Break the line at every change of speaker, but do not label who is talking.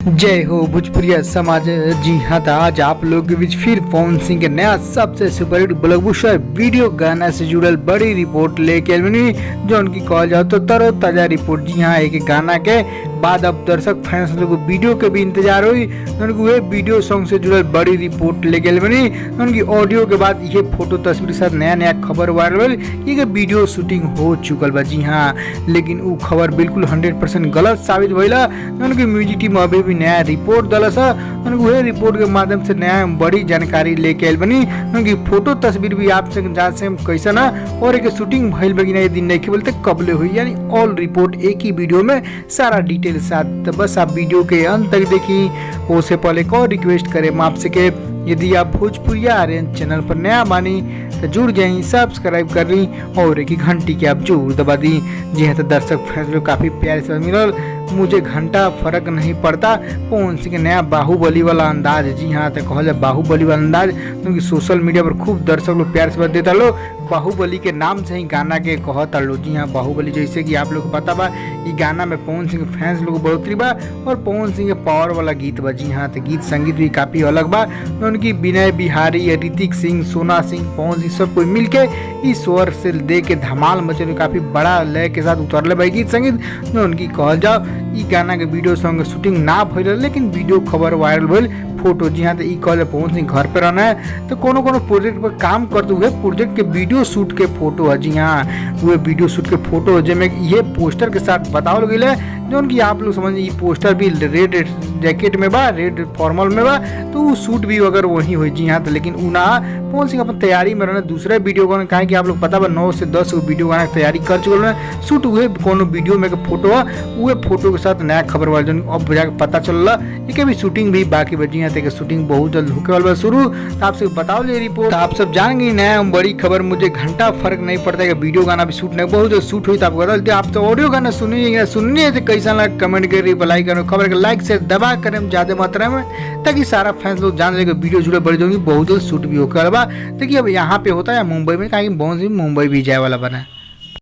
जय हो भोजपुरिया समाज। जी हाँ, तो आज आप लोग के बीच फिर पवन सिंह के नया सबसे सुपरहिट ब्लॉकबस्टर वीडियो गाना से जुड़ल बड़ी रिपोर्ट लेके आइल बानी, जो उनकी कहल जाओ तो तरो ताजा रिपोर्ट। जी हाँ, एक गाना के बाद अब दर्शक फैंस लोग वीडियो के भी इंतजार हुई, उनको वे वीडियो सॉन्ग से जुड़ल बड़ी रिपोर्ट लेके आइल बानी। उनकी ऑडियो के बाद ये फोटो तस्वीर के साथ नया खबर वायरल हुई कि वीडियो शूटिंग हो चुकल बा। जी हाँ, लेकिन वो खबर बिल्कुल 100% गलत साबित भइला। उनकी म्यूजिक टीम अभी भी नया रिपोर्ट दलस, उनको रिपोर्ट के माध्यम से नया बड़ी जानकारी लेके आइल बनी। उनकी फोटो तस्वीर भी आपसे जांच से कैसा ना और एक शूटिंग भइल बगी ना, ये दिन नहीं बोलते कबले हुई, यानी ऑल रिपोर्ट एक ही वीडियो में सारा डिटेल साथ। तो बस आप वीडियो के अंत तक देखी। उससे पहले को रिक्वेस्ट करें आपसे के यदि आप भोजपुरिया आर्यन चैनल पर नया बानी तो जुड़ जाए, सब्सक्राइब कर ली और एक घंटी के आप जरूर दबा दी। जी हाँ, तो दर्शक फैसले काफी प्यारे से मिलल, मुझे घंटा फर्क नहीं पड़ता पवन सिंह के नया बाहुबली वाला अंदाज। जी हाँ, तो कहल बाहुबली वाला अंदाज, क्योंकि सोशल मीडिया पर खूब दर्शक लोग प्यार से देता लो, बाहुबली के नाम से ही गाना के कहता लो। जी हाँ, बाहुबली, जैसे कि आप लोग को पता बा ये गाना में पवन सिंह के फैंस लोग बढ़ोतरी बा और पवन सिंह के पावर वाला गीत बा। जी हाँ, तो गीत संगीत भी काफी अलग बा। उनकी विनय बिहारी, ऋतिक सिंह, सोना सिंह, पवन सिंह सब कोई मिलके इस स्वर से दे के धमाल मचे, काफी बड़ा लय के साथ उतरले भाई गीत संगीत। जो उनकी कहल जाओ ई गाना के वीडियो सॉन्ग शूटिंग ना भइल, लेकिन वीडियो खबर वायरल भइल फोटो। जी हाँ, तो ई कहल पवन सिंह घर पे रहना है तो कोनो प्रोजेक्ट पर काम करते हुए प्रोजेक्ट के वीडियो शूट के फोटो है। जी हाँ, वो वीडियो शूट के फोटो जिसमें ये पोस्टर के साथ बताओ गई है, जो उनकी आप लोग समझिए ये पोस्टर भी रेड जैकेट में बा, रेड फॉर्मल में बा, तो वो शूट भी अगर वही हो। जी हाँ, तो लेकिन उना पवन सिंह अपन तैयारी में रहना दूसरे वीडियो गाना, कहा कि आप लोग पता बा 9 से 10 वीडियो गाना की तैयारी कर चुके हैं, शूट हुए कोनो वीडियो में फोटो है, वो फोटो के साथ नया खबर वाले जो अब जाकर पता चल रहा भी शूटिंग भी बाकी बची है, तो शूटिंग बहुत जल्द होके वाला शुरू। तो आपसे बताओ ये रिपोर्ट, आप सब जानेंगे नया बड़ी खबर, मुझे घंटा फर्क नहीं पड़ता है, वीडियो गाना भी शूट नहीं बहुत जल्द शूट हुई। तो आपको बता आप तो ऑडियो गाना सुनिए तो कैसा लगा कमेंट करिए, बेल करो, खबर के लाइक से दबा करें ज्यादा मात्रा में, ताकि सारा फैंस लोग जान लेगा वीडियो जुड़े बढ़ जाएंगे, बहुत जल्द शूट भी होकर। देखिए अब यहाँ पे होता है मुंबई में, कहीं बहुत मुंबई भी जाए वाला बना है।